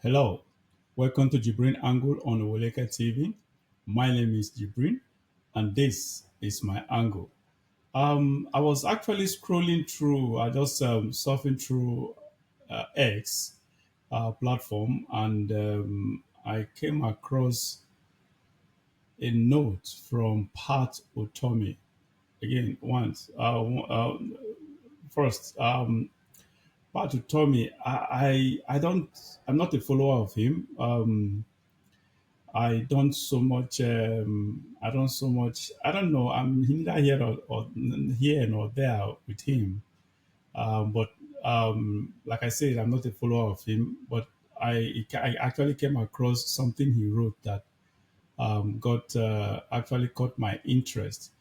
Hello, welcome to Jibrin Angle on Woleka TV. My name is Jibrin, and this is my angle. I was actually scrolling through, just surfing through X platform, and I came across a note from Pat Otomi. Again, once, first, Pat Otomi, I'm not a follower of him. I don't so much. I don't so much. I don't know. I'm neither here or here nor there with him. But like I said, I'm not a follower of him. But I actually came across something he wrote that got actually caught my interest.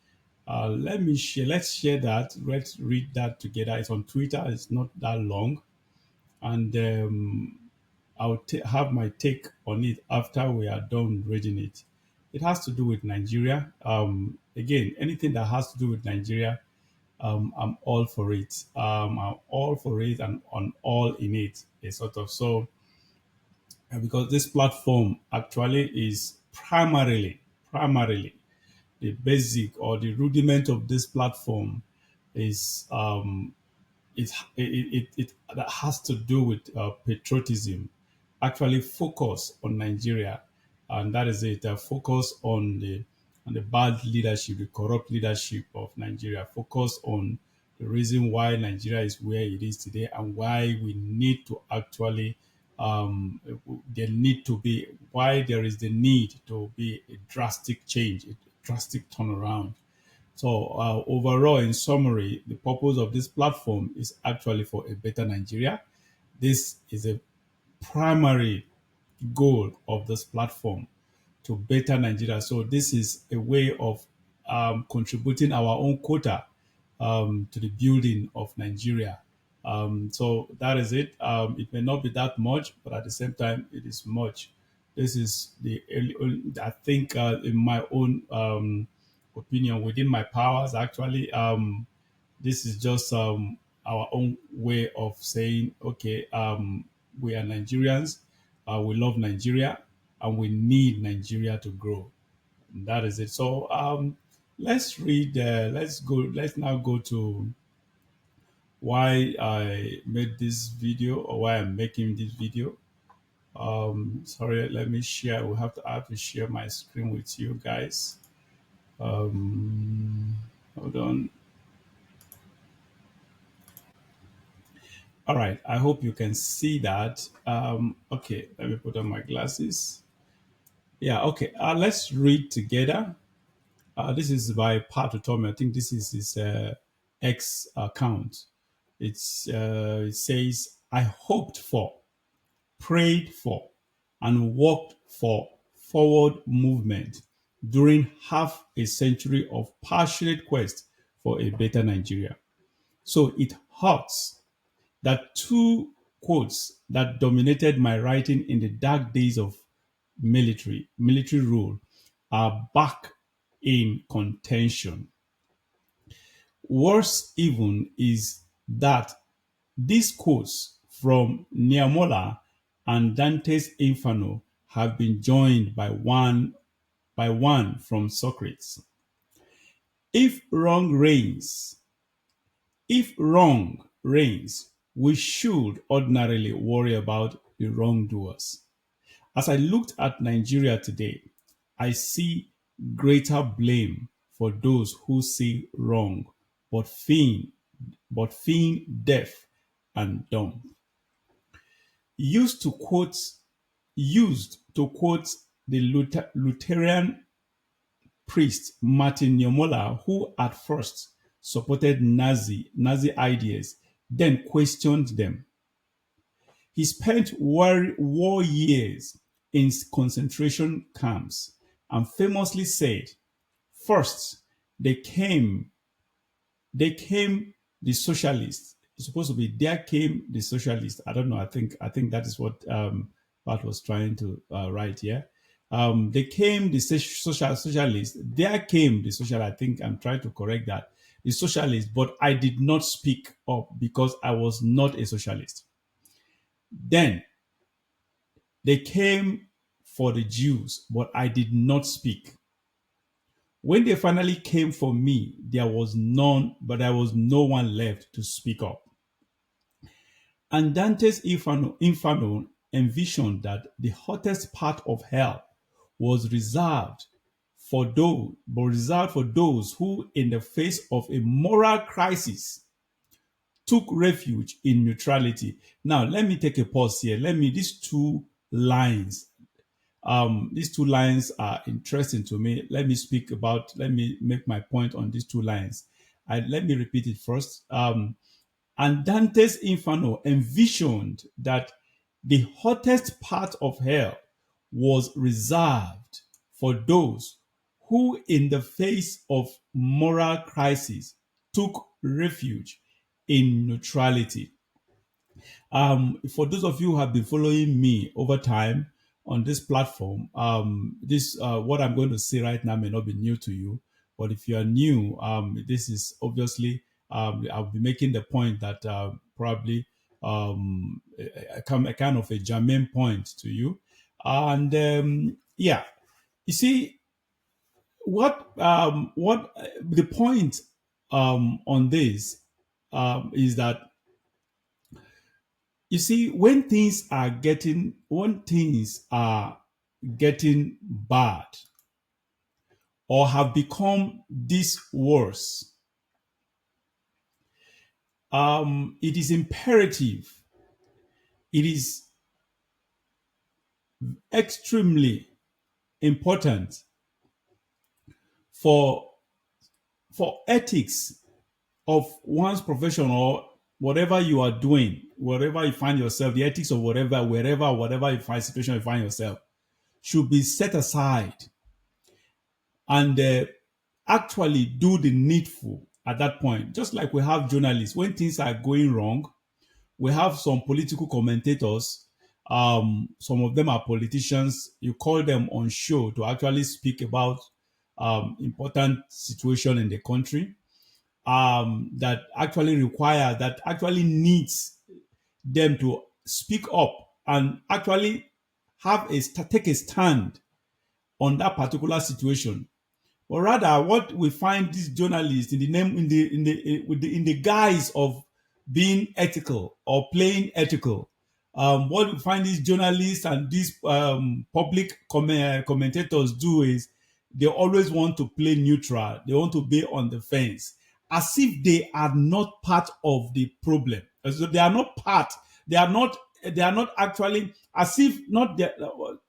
Let me share. Let's share that. Let's read that together. It's on Twitter. It's not that long, and have my take on it after we are done reading it. It has to do with Nigeria. Again, anything that has to do with Nigeria, I'm all for it. I'm all for it and on all in it. A sort of so because this platform actually is primarily the basic or the rudiment of this platform is it that has to do with patriotism. Actually, focus on Nigeria, and that is it. Focus on the bad leadership, the corrupt leadership of Nigeria. Focus on the reason why Nigeria is where it is today, and why we need to actually there need to be why there is the need to be a drastic change, a drastic turnaround. So, overall, in summary, the purpose of this platform is actually for a better Nigeria. This is a primary goal of this platform to better Nigeria. So, this is a way of contributing our own quota to the building of Nigeria. So, that is it. It may not be that much, but at the same time, it is much. This is I think, in my own opinion, within my powers, actually, this is just our own way of saying, okay, we are Nigerians, we love Nigeria, and we need Nigeria to grow. And that is it. So let's read. Let's go. Let's now go to why I made this video or why I'm making this video. Sorry, let me share. I have to share my screen with you guys. Hold on. All right. I hope you can see that. Okay. Let me put on my glasses. Yeah. Okay. Let's read together. This is by Pat Otomi. I think this is his X account. It says, "I hoped for, prayed for, and worked for forward movement during half a century of passionate quest for a better Nigeria. So it hurts that two quotes that dominated my writing in the dark days of military rule are back in contention. Worse even is that these quotes from Niamola and Dante's Inferno have been joined by one from Socrates. If wrong reigns, if wrong reigns, we should ordinarily worry about the wrongdoers. As I looked at Nigeria today, I see greater blame for those who see wrong but feign deaf and dumb. Used to quote the Lutheran priest Martin Niemöller, who at first supported Nazi ideas, then questioned them. He spent war years in concentration camps and famously said, first they came the socialists. It's supposed to be there came the socialists. I don't know. I think that is what Pat was trying to write here. They came the socialists. There came the social. I think I'm trying to correct that. The socialists, but I did not speak up because I was not a socialist. Then They came for the Jews, but I did not speak. When they finally came for me, there was none, but there was no one left to speak up. And Dante's Inferno envisioned that the hottest part of hell was reserved for those who, in the face of a moral crisis, took refuge in neutrality. Now, let me take a pause here. These two lines are interesting to me. Let me make my point on these two lines. Let me repeat it first. And Dante's Inferno envisioned that the hottest part of hell was reserved for those who, in the face of moral crisis, took refuge in neutrality. For those of you who have been following me over time on this platform, this what I'm going to say right now may not be new to you, but if you are new, this is obviously I'll be making the point that probably a kind of a germane point to you, and yeah, you see what the point on this is that you see, when things are getting bad or have become this worse, it is imperative, it is extremely important for ethics of one's profession or whatever you are doing, wherever you find yourself, the ethics of whatever situation you find yourself, should be set aside and actually do the needful at that point. Just like we have journalists, when things are going wrong, we have some political commentators. Some of them are politicians. You call them on show to actually speak about important situation in the country that actually needs them to speak up and actually take a stand on that particular situation. But rather, what we find these journalists in the guise of being ethical or playing ethical, what we find these journalists and these public commentators do is they always want to play neutral. They want to be on the fence, as if they are not part of the problem. As if they are not part. They are not. They are not actually. As if not. What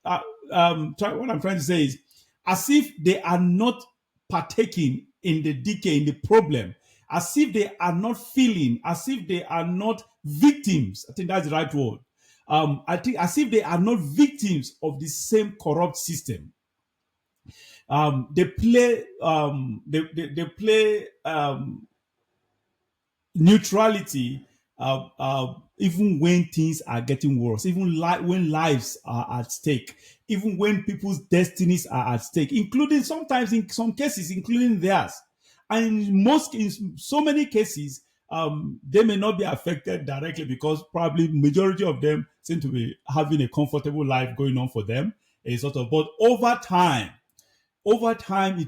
I'm trying to say is, as if they are not partaking in the decay, in the problem, as if they are not feeling, as if they are not victims. I think that's the right word. I think as if they are not victims of the same corrupt system. They play neutrality even when things are getting worse, even when lives are at stake, even when people's destinies are at stake, including sometimes in some cases, including theirs. And in so many cases, they may not be affected directly because probably majority of them seem to be having a comfortable life going on for them. But over time, it will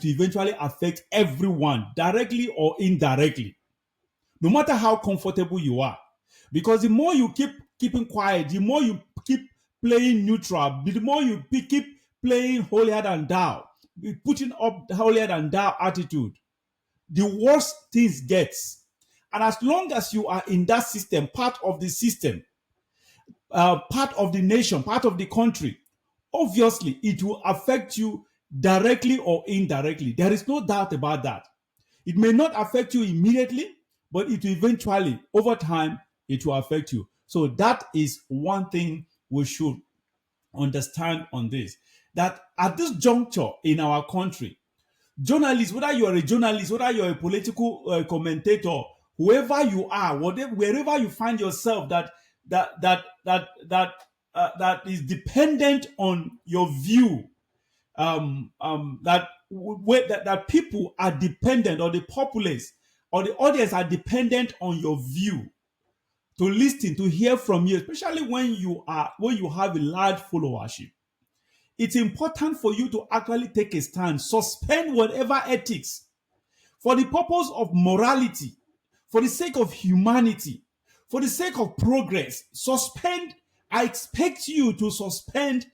eventually affect everyone, directly or indirectly, no matter how comfortable you are. Because the more you keep keeping quiet, the more you keep playing neutral, the more you keep playing holier than thou, putting up the holier than thou attitude, the worse things gets. And as long as you are in that system, part of the system, part of the nation, part of the country, obviously it will affect you directly or indirectly. There is no doubt about that. It may not affect you immediately, but it will eventually, over time, it will affect you. So that is one thing we should understand on this. That at this juncture in our country, journalists, whether you are a journalist, whether you're a political commentator, whoever you are, wherever you find yourself, that is dependent on your view, that people are dependent, or the populace or the audience are dependent on your view. to listen, to hear from you, especially when you have a large followership. It's important for you to actually take a stand, suspend whatever ethics for the purpose of morality, for the sake of humanity, for the sake of progress. Suspend. I expect you to suspend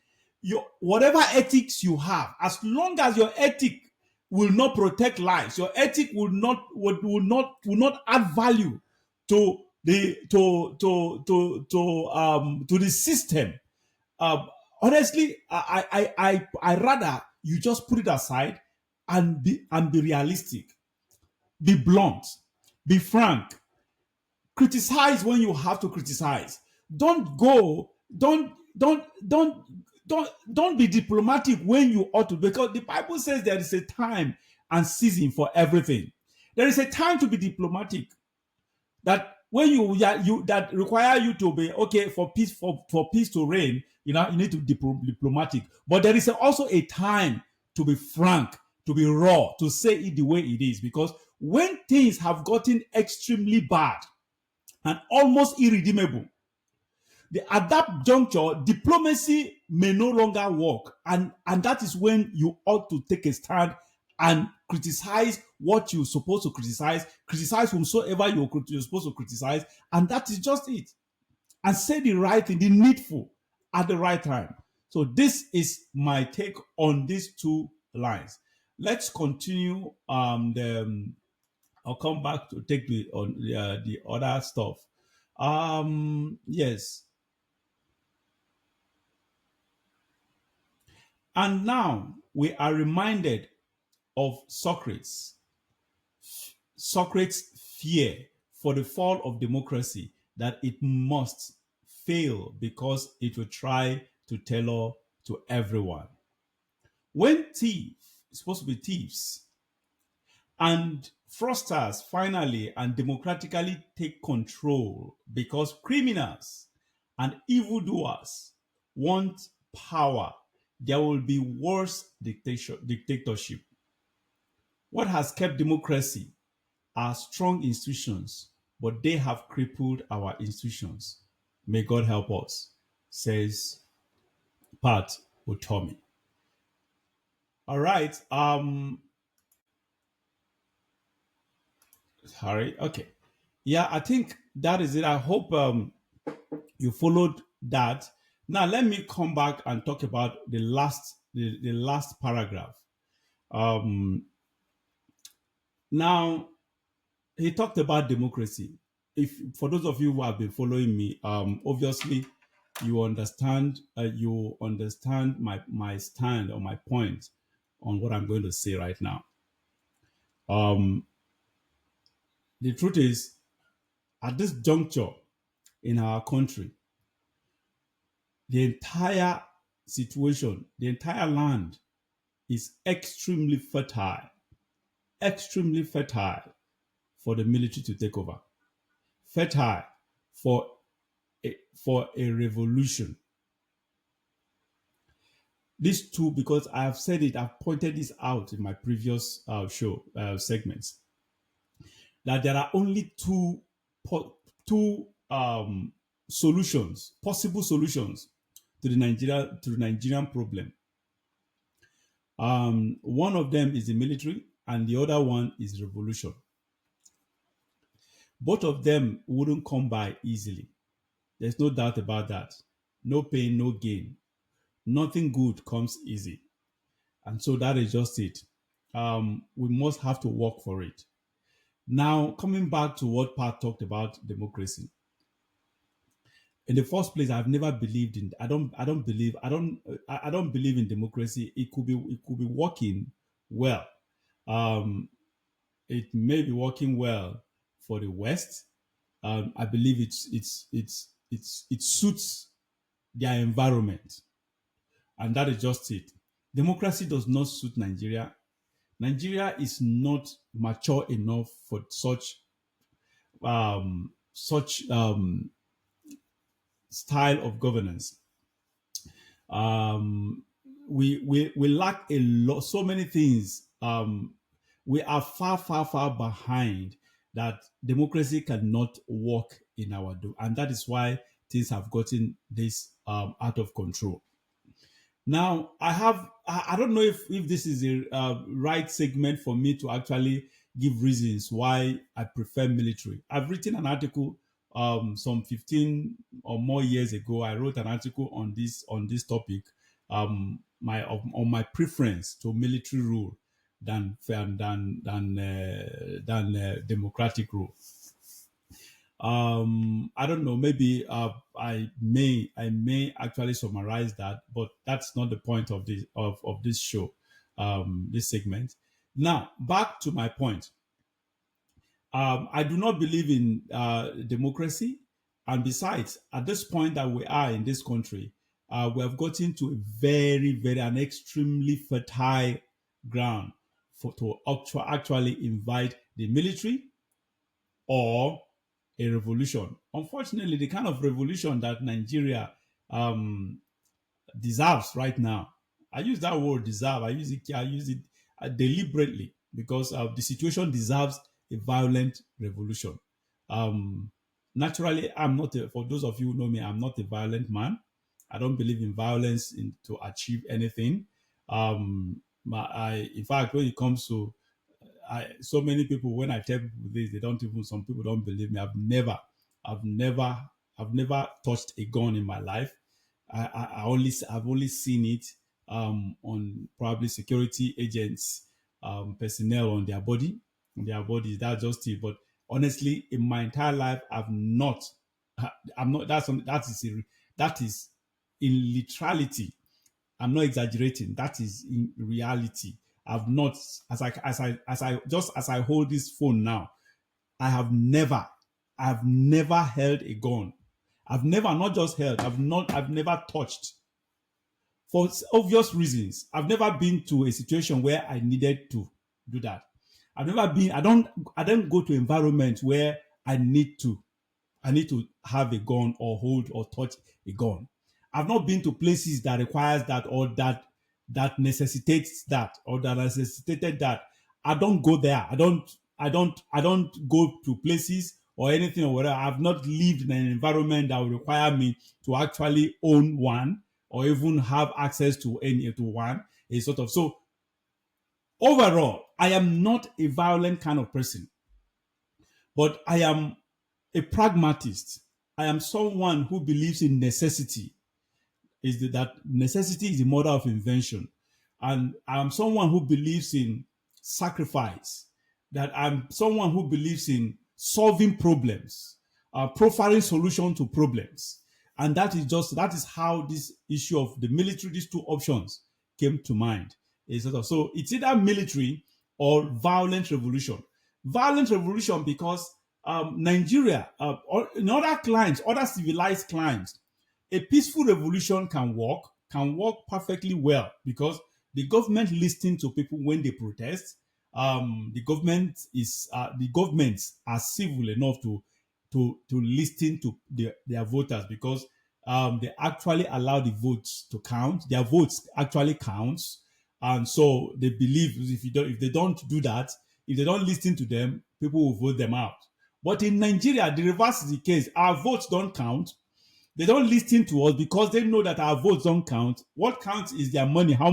your whatever ethics you have, as long as your ethic will not protect lives, your ethic will not add value to the system. um, Honestly, I rather you just put it aside and be realistic, be blunt, be frank, criticize when you have to criticize. Don't go, don't be diplomatic when you ought to, because the Bible says there is a time and season for everything. There is a time to be diplomatic, that when you that require you to be okay for peace, for peace to reign. You need to be diplomatic, but there is also a time to be frank, to be raw, to say it the way it is, because when things have gotten extremely bad and almost irredeemable, at that juncture diplomacy may no longer work, and that is when you ought to take a stand and criticize what you're supposed to criticize whomsoever you're supposed to criticize, and that is just it. And say the right thing, the needful, at the right time. So this is my take on these two lines. Let's continue. I'll come back to take the other stuff. Yes. And now we are reminded of Socrates' fear for the fall of democracy, that it must fail because it will try to tailor to everyone. When thieves, supposed to be thieves, and fraudsters finally and democratically take control because criminals and evildoers want power, there will be worse dictatorship. What has kept democracy are strong institutions, but they have crippled our institutions. May God help us, says Pat Otomi. All right. Sorry. Okay. Yeah, I think that is it. I hope you followed that. Now let me come back and talk about the last paragraph. Um, Now he talked about democracy. If for those of you who have been following me, obviously you understand my stand or my point on what I'm going to say right now. Um, the truth is, at this juncture in our country, the entire situation, the entire land is extremely fertile for the military to take over, fertile for a revolution. These two, because I have said it, I've pointed this out in my previous show segments, that there are only two solutions, possible solutions to the Nigerian problem. One of them is the military, and the other one is revolution. Both of them wouldn't come by easily. There's no doubt about that. No pain, no gain. Nothing good comes easy. And so that is just it. We must have to work for it. Now, coming back to what Pat talked about democracy. In the first place, I've never believed in. I don't believe in democracy. It could be working well. Um, it may be working well for the West. I believe it suits their environment, and that is just it. Democracy does not suit Nigeria. Nigeria is not mature enough for such style of governance. Um, we lack a lot, so many things. We are far behind, that democracy cannot work in our do, and that is why things have gotten this out of control. Now, I don't know if this is a right segment for me to actually give reasons why I prefer military. I've written an article some 15 or more years ago. I wrote an article on this topic, on my preference to military rule than democratic rule. I don't know, maybe I may actually summarize that, but that's not the point of this show, this segment. Now, back to my point. I do not believe in democracy, and besides, at this point that we are in this country, we have gotten to a very, very, an extremely fertile ground to actually invite the military or a revolution. Unfortunately, the kind of revolution that Nigeria deserves right now. I use that word deserve. I use it deliberately because the situation deserves a violent revolution. Um, Naturally, I'm not. For those of you who know me, I'm not a violent man. I don't believe in violence to achieve anything. In fact, when it comes to so many people, when I tell people this, they don't even. Some people don't believe me. I've never, I've never touched a gun in my life. I've only seen it on probably security agents, personnel on their bodies. That's just it. But honestly, in my entire life, I'm not. That is in literality. I'm not exaggerating. That is in reality. I've not, as I hold this phone now, I've never held a gun. I've never not just held, I've never touched for obvious reasons. I've never been to a situation where I needed to do that. I don't go to environment where I need to have a gun or hold or touch a gun. I've not been to places that requires that or that necessitates that or that necessitated that. I don't go there. I don't go to places or anything or whatever. I've not lived in an environment that will require me to actually own one or even have access to any to one. A sort of so overall, I am not a violent kind of person, but I am a pragmatist. I am someone who believes in necessity. That necessity is the mother of invention, and I'm someone who believes in sacrifice. That I'm someone who believes in solving problems, profiling solution to problems, and that is how this issue of the military, these two options came to mind. So it's either military or violent revolution. Violent revolution because Nigeria, or in other climes, other civilized climes, a peaceful revolution can work perfectly well because the government listens to people when they protest. The governments are civil enough to listen to their voters because they actually allow the votes to count. Their votes actually counts, and so they believe if they don't do that, if they don't listen to them, people will vote them out. But in Nigeria, the reverse is the case. Our votes don't count. They don't listen to us because they know that our votes don't count. What counts is their money, how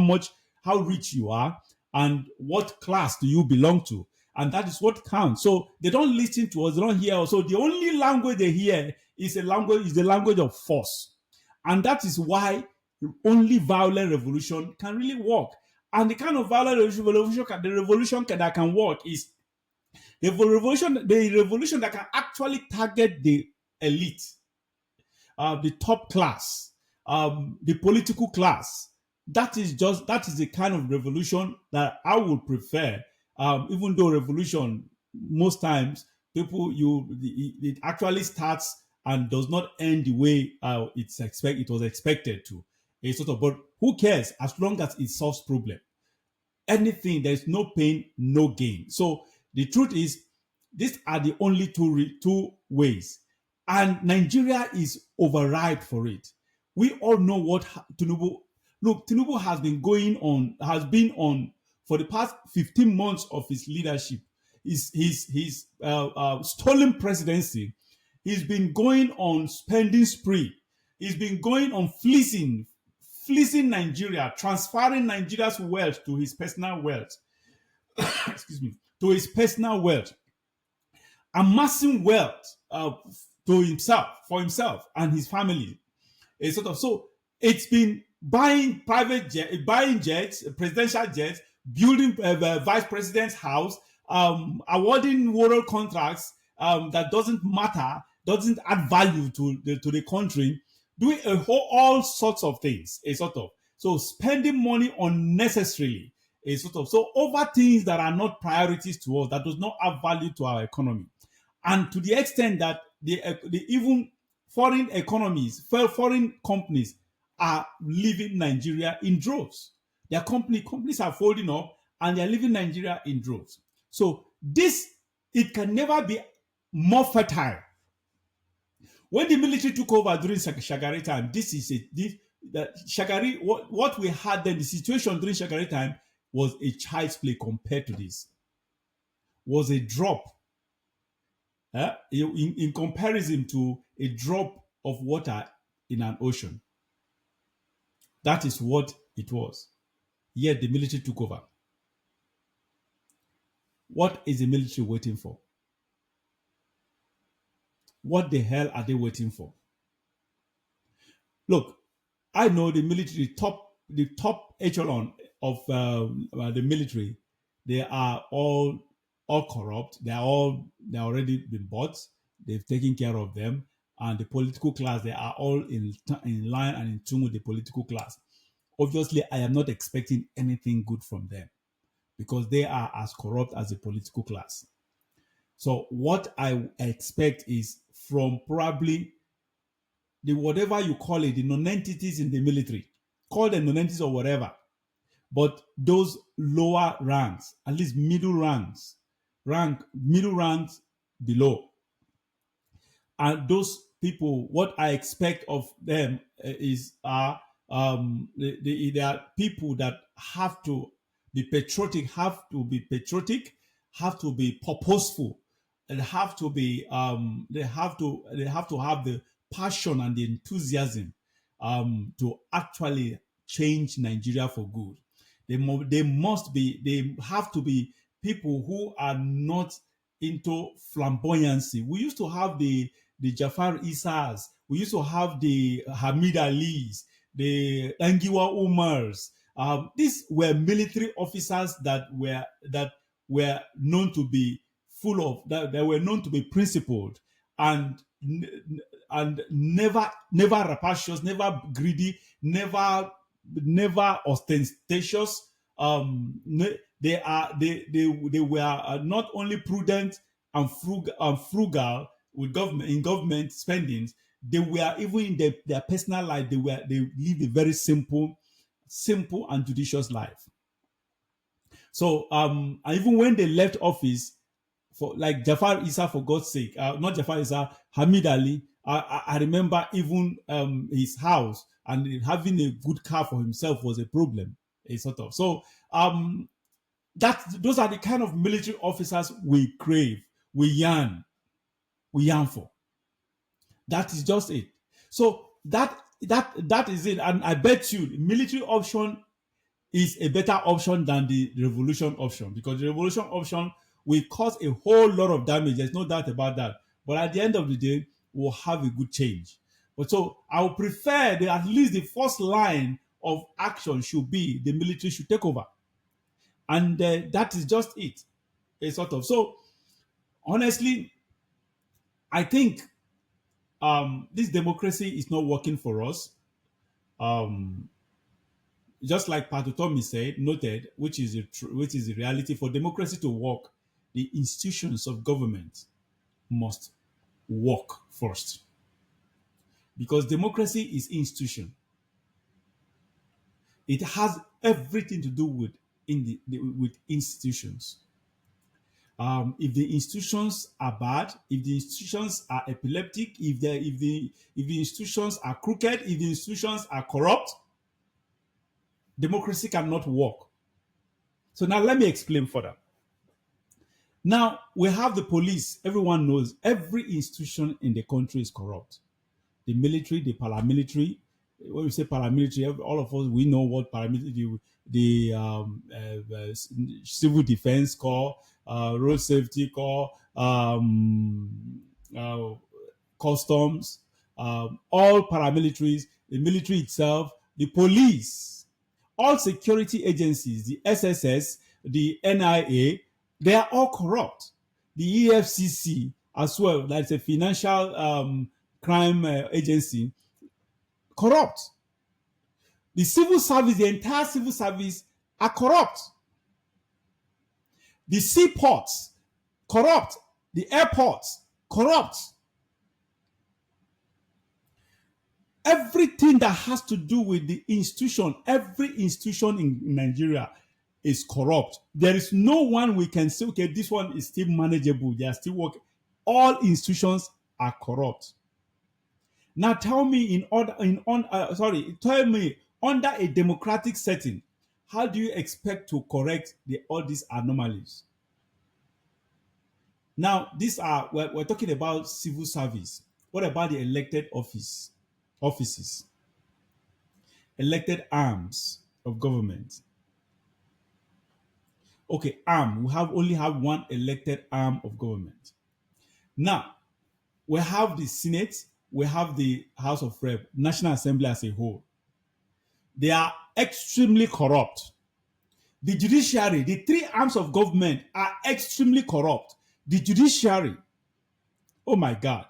rich you are, and what class do you belong to. And that is what counts. So they don't listen to us, they don't hear us. So the only language they hear is the language of force. And that is why only violent revolution can really work. And the kind of violent that can work is the revolution that can actually target the elite, the top class, the political class. That is the kind of revolution that I would prefer. Even though revolution, most times it actually starts and does not end the way it was expected to. But who cares as long as it solves problem. Anything, there's no pain, no gain. So the truth is, these are the only two ways, and Nigeria is overripe for it. We all know what Tinubu. Look, Tinubu has been on for the past 15 months of his leadership. His stolen presidency He's been going on spending spree. He's been going on fleecing Nigeria, transferring Nigeria's wealth to his personal wealth. Excuse me, to his personal wealth, amassing wealth to himself, for himself and his family. A sort of so it's been buying buying jets, presidential jets, building vice president's house, awarding world contracts that doesn't matter, doesn't add value to the country, doing all sorts of things. A sort of so spending money unnecessarily. A sort of so over things that are not priorities to us, that does not add value to our economy, and to the extent that the even foreign economies, foreign companies are leaving Nigeria in droves. Their companies are folding up and they're leaving Nigeria in droves. So this, it can never be more fertile. When the military took over during Shagari time, this is it. The Shagari, what we had then, the situation during Shagari time was a child's play compared to this. Was a drop in comparison to a drop of water in an ocean. That is what it was. Yet the military took over. What is the military waiting for? What the hell are they waiting for? Look, I know the military the top echelon of the military, they are all corrupt. They already been bought. They've taken care of them, and the political class, they are all in line and in tune with the political class. Obviously, I am not expecting anything good from them because they are as corrupt as the political class. So what I expect is from probably the whatever you call it, the non-entities in the military, call them non-entities or whatever, but those lower ranks, at least middle ranks below, and those people, what I expect of them is they are people that have to be patriotic, have to be purposeful, and have to be they have to have the passion and the enthusiasm to actually change Nigeria for good. They have to be people who are not into flamboyancy. We used to have the Jafar Isas, we used to have the Hamid Alis, the Angiwa Umars. These were military officers that were known to be full of that were known to be principled and and never rapacious, never greedy, never ostentatious. They were not only prudent and frugal with government spendings. They were even in their personal life. They lived a very simple and judicious life. So and even when they left office, for like Jafar Issa, for God's sake, not Jafar Issa, Hamid Ali. I remember even his house and having a good car for himself was a problem, a sort of. So those are the kind of military officers we crave, we yearn for. That is just it. So that is it. And I bet you the military option is a better option than the revolution option, because the revolution option will cause a whole lot of damage. There's no doubt about that. But at the end of the day, we'll have a good change. But so I would prefer that at least the first line of action should be the military should take over. And that is just it. A sort of. So honestly, I think this democracy is not working for us. Um, just like Patutomi said, noted, which is the reality. For democracy to work, the institutions of government must work first, because democracy is institution. It has everything to do with institutions. If the institutions are bad, if the institutions are epileptic, if the institutions are crooked, if the institutions are corrupt, democracy cannot work. So now let me explain further. Now we have the police. Everyone knows every institution in the country is corrupt. The military, the paramilitary. When we say paramilitary, all of us we know what paramilitary, the civil defense corps, road safety corps, uh, customs, all paramilitaries, the military itself, the police, all security agencies, the SSS, the NIA, they are all corrupt. The EFCC as well, that's a financial crime agency, corrupt. The civil service, the entire civil service are corrupt. The seaports, corrupt. The airports, corrupt. Everything that has to do with the institution, every institution in Nigeria is corrupt. There is no one we can say, okay, this one is still manageable. They are still working. All institutions are corrupt. Now tell me tell me under a democratic setting, how do you expect to correct all these anomalies? Now, we're talking about civil service. What about the elected offices, elected arms of government? Okay, we only have one elected arm of government. Now, we have the Senate, we have the House of Rep, National Assembly as a whole. They are extremely corrupt. The judiciary, the three arms of government are extremely corrupt. The judiciary, oh my God.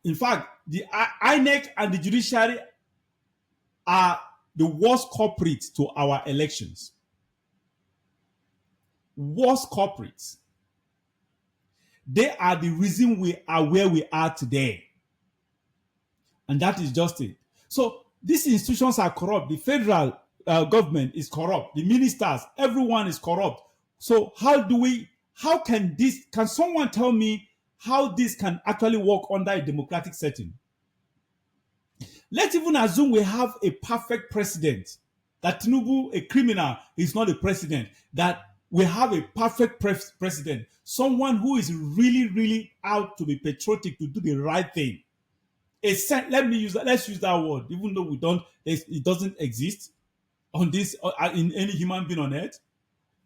In fact, the INEC and the judiciary are the worst culprits to our elections. Worst culprits. They are the reason we are where we are today. And that is just it. So these institutions are corrupt. The federal government is corrupt. The ministers, everyone is corrupt. So can someone tell me how this can actually work under a democratic setting? Let's even assume we have a perfect president, that Tinubu, a criminal, is not a president, that we have a perfect president, someone who is really, really out to be patriotic, to do the right thing. Let's use that word, even though it doesn't exist on this, in any human being on earth.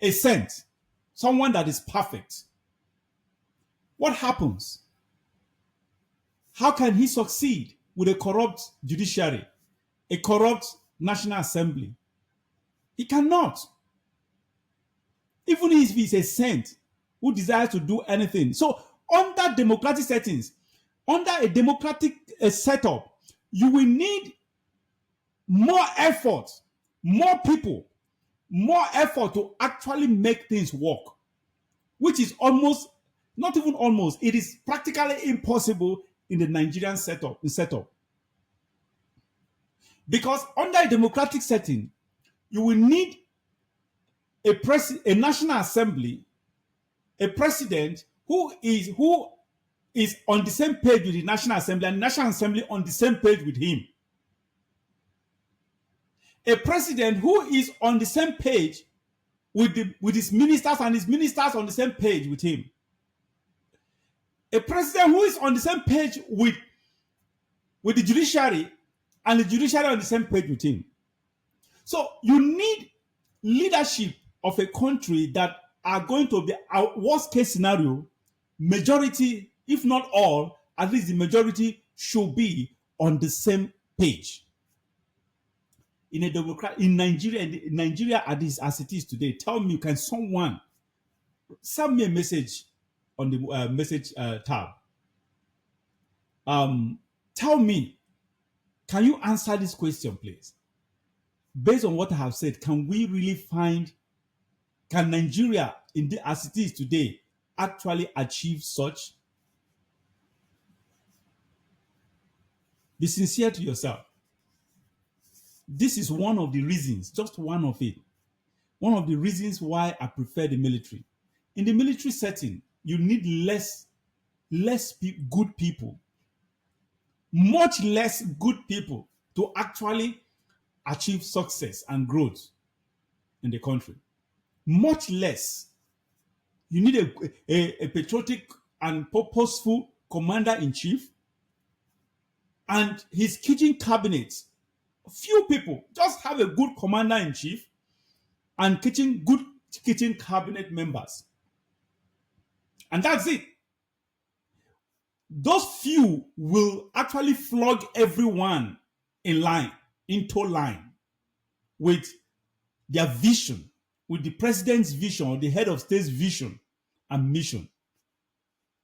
A saint, someone that is perfect. What happens? How can he succeed with a corrupt judiciary, a corrupt National Assembly? He cannot. Even if he's a saint who desires to do anything. So under democratic settings, under a democratic setup, you will need more effort, more people, more effort to actually make things work, which is not even almost, it is practically impossible in the Nigerian setup. Because under a democratic setting, you will need a National Assembly, a president who is on the same page with the National Assembly, and the National Assembly on the same page with him. A president who is on the same page with his ministers, and his ministers on the same page with him. A president who is on the same page with the judiciary, and the judiciary on the same page with him. So you need leadership of a country that are going to be, our worst case scenario, majority, if not all, at least the majority should be on the same page. In Nigeria as it is today, tell me, can someone send me a message on the message tab? Tell me, can you answer this question, please? Based on what I have said, can Nigeria, as it is today, actually achieve such? Be sincere to yourself. This is one of the reasons, just one of it. One of the reasons why I prefer the military. In the military setting, you need less good people, much less good people to actually achieve success and growth in the country. Much less. You need a patriotic and purposeful commander in chief, and his kitchen cabinet. Few people just have a good commander in chief and good kitchen cabinet members, and that's it. Those few will actually flog everyone in line, into line, with their vision, with the president's vision or the head of state's vision and mission.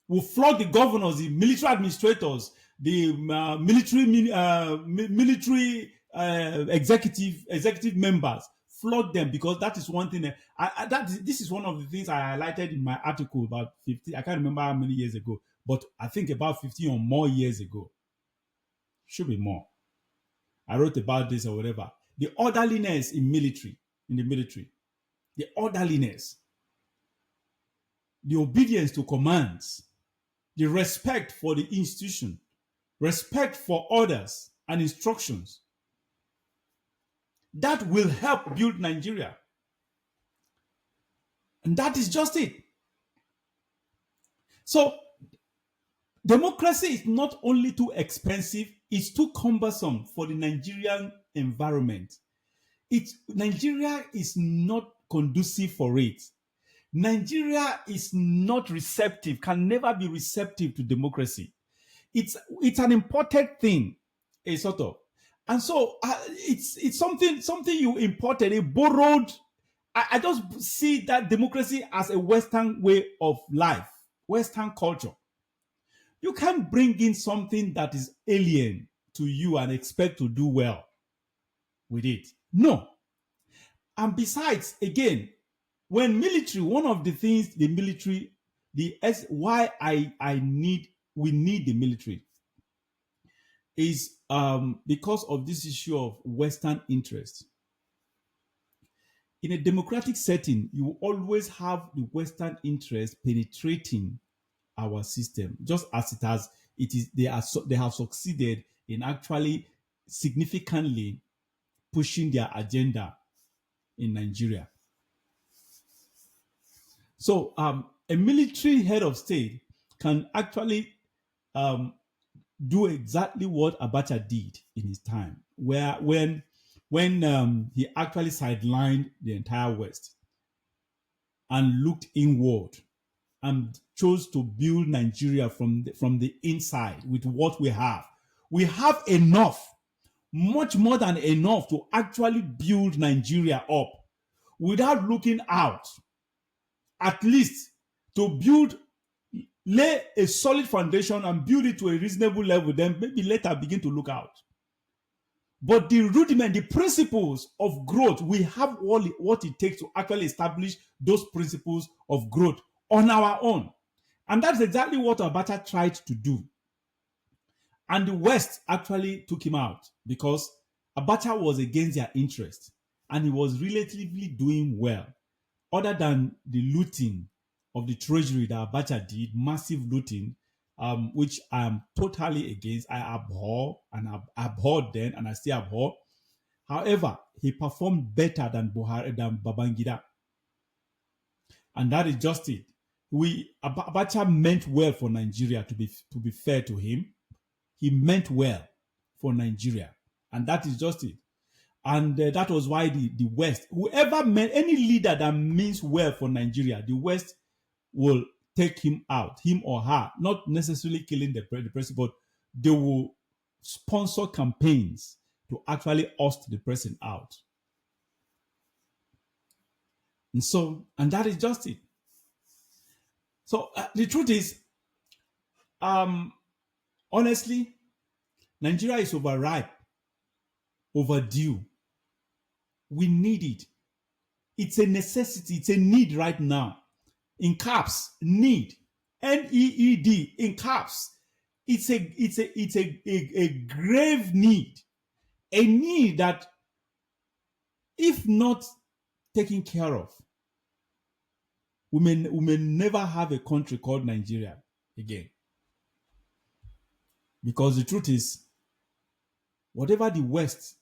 Will flog the governors, the military administrators, the executive members. Flog them, because that is one thing. This is one of the things I highlighted in my article about 50. I can't remember how many years ago, but I think about 15 or more years ago. Should be more. I wrote about this or whatever. The orderliness in the military, the orderliness, the obedience to commands, the respect for the institution, respect for orders and instructions. That will help build Nigeria. And that is just it. So, democracy is not only too expensive, it's too cumbersome for the Nigerian environment. Nigeria is not conducive for it. Nigeria is not receptive, can never be receptive to democracy. It's an imported thing, a sort of. And so it's something you imported, a borrowed. I just see that democracy as a Western way of life, Western culture. You can't bring in something that is alien to you and expect to do well with it. No. And besides, again, when military, one of the things the military, why we need the military is because of this issue of Western interest. In a democratic setting, you will always have the Western interest penetrating our system, just as they have succeeded in actually significantly pushing their agenda in Nigeria. So a military head of state can actually do exactly what Abacha did in his time, when he actually sidelined the entire West and looked inward and chose to build Nigeria from the inside with what we have. We have enough, much more than enough, to actually build Nigeria up without looking out. At least to lay a solid foundation and build it to a reasonable level, then maybe later begin to look out. But the rudiment, the principles of growth, we have what it takes to actually establish those principles of growth on our own. And that's exactly what Abacha tried to do. And the West actually took him out because Abacha was against their interest and he was relatively doing well, other than the looting of the treasury that Abacha did, massive looting, which I am totally against. I abhor, and I abhorred then, and I still abhor. However, he performed better than Babangida. And that is just it. Abacha meant well for Nigeria, to be fair to him. He meant well for Nigeria. And that is just it. And that was why the West, any leader that means well for Nigeria, the West will take him out, him or her, not necessarily killing the person, but they will sponsor campaigns to actually oust the person out. And that is just it. So the truth is, honestly, Nigeria is overripe, overdue. We need it. It's a necessity. It's a need right now. In caps, need. NEED in caps. It's a grave need. A need that, if not taken care of, we may never have a country called Nigeria again. Because the truth is, whatever the West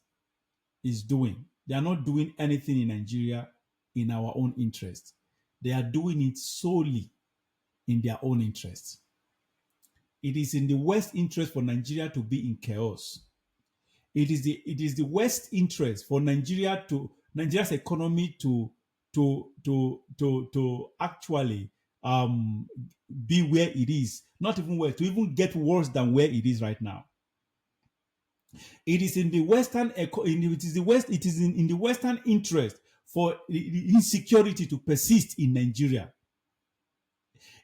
is doing, they are not doing anything in Nigeria in our own interest. they are doing it solely in their own interests. It is in the West interest for Nigeria to be in chaos. It is the West interest for Nigeria's economy to actually be where it is, not even where to even get worse than where it is right now. It is in the Western it is the West it is in the Western interest for the insecurity to persist in Nigeria.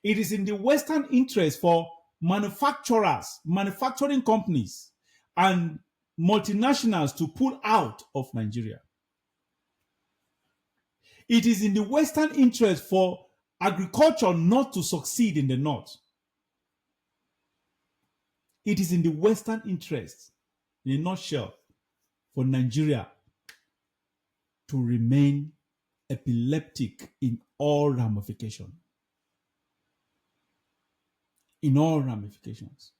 It is in the Western interest for manufacturers, manufacturing companies, and multinationals to pull out of Nigeria. It is in the Western interest for agriculture not to succeed in the North. It is in the Western interest, in a nutshell, for Nigeria to remain epileptic in all ramifications. In all ramifications.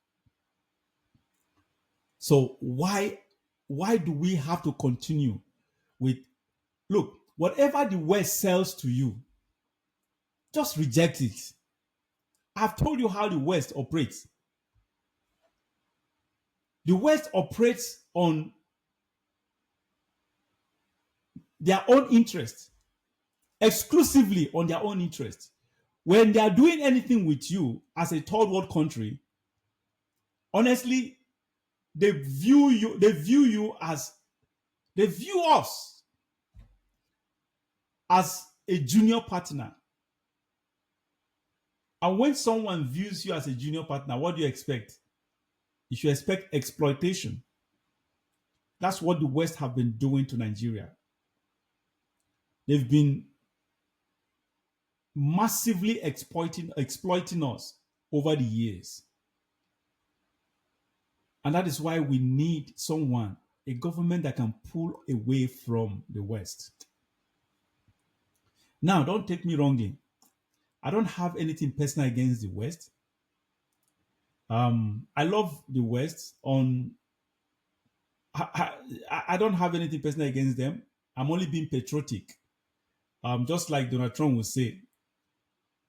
So why do we have to continue with look, whatever the West sells to you, just reject it. I've told you how the West operates. The West operates on their own interests, exclusively on their own interests. When they are doing anything with you as a third world country, honestly, they view us as a junior partner. And when someone views you as a junior partner, what do you expect? You should expect exploitation. That's what the West have been doing to Nigeria. They've been massively exploiting us over the years. And that is why we need someone, a government that can pull away from the West. Now, don't take me wrongly. I don't have anything personal against the West. I love the West. I don't have anything personal against them. I'm only being patriotic. Just like Donald Trump would say,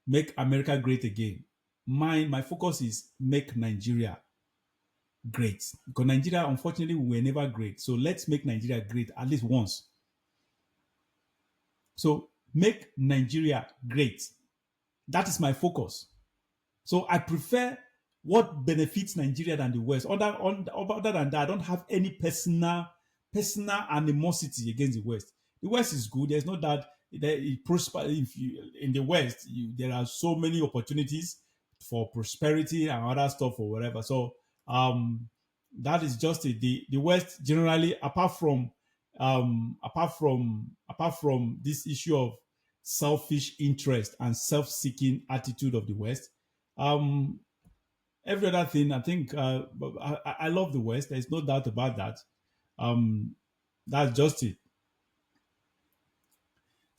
make America great again. My focus is make Nigeria great. Because Nigeria, unfortunately, we were never great. So let's make Nigeria great at least once. So make Nigeria great. That is my focus. So I prefer what benefits Nigeria than the West. Other than that, I don't have any personal animosity against the West. The West is good. There's no doubt that it prosper. If you in the West, there are so many opportunities for prosperity and other stuff or whatever. So that is just it. The West generally, apart from this issue of selfish interest and self-seeking attitude of the West, um, every other thing, I think I love the West. There's no doubt about that. Um, that's just it.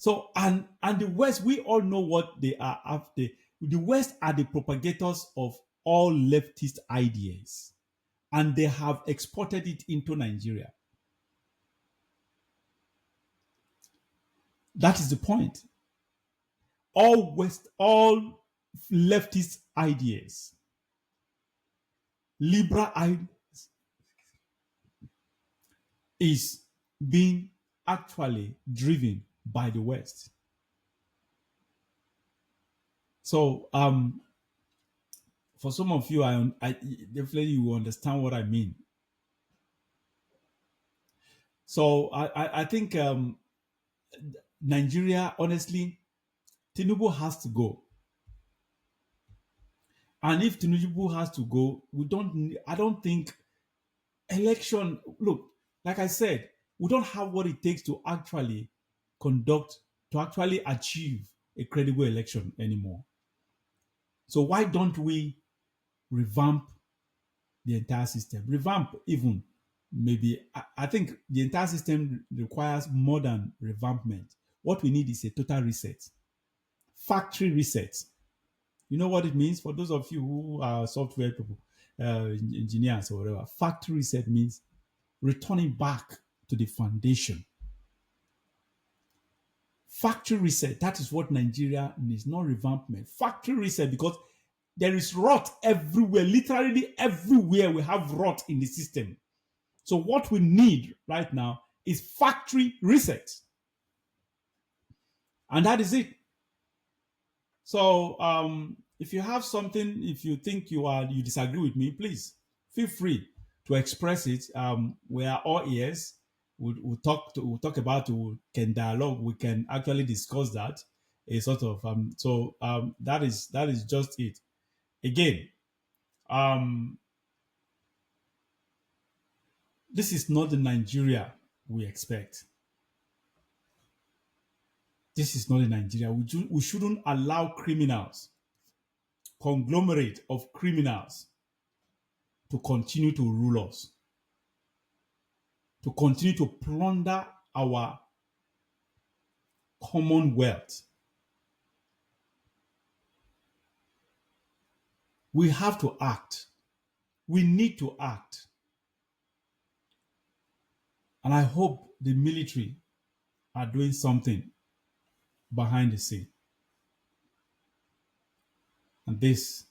So and the West, we all know what they are after. The West are the propagators of all leftist ideas, and they have exported it into Nigeria. That is the point. All leftist ideas, liberal ideas, is being actually driven by the West. So for some of you, I definitely you will understand what I mean. So I think Nigeria, honestly, Tinubu has to go. And if Tinubu has to go, I don't think election, look, like I said, we don't have what it takes to actually conduct, to actually achieve a credible election anymore. So why don't we revamp the entire system? Revamp even maybe, I think the entire system requires more than revampment. What we need is a total reset, factory reset. You know what it means for those of you who are software people, engineers or whatever. Factory reset means returning back to the foundation. Factory reset. That is what Nigeria needs, not revampment. Factory reset, because there is rot everywhere. Literally everywhere we have rot in the system. So what we need right now is factory reset. And that is it. So if you have something, if you think you disagree with me, please feel free to express it. We are all ears. We'll talk about, we can dialogue, we can actually discuss that. A sort of that is just it. Again, um this is not the Nigeria we expect. This is not the Nigeria. We shouldn't allow criminals, conglomerate of criminals, to continue to rule us, to continue to plunder our commonwealth. We have to act. We need to act. And I hope the military are doing something behind the scene. And this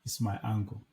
is my angle.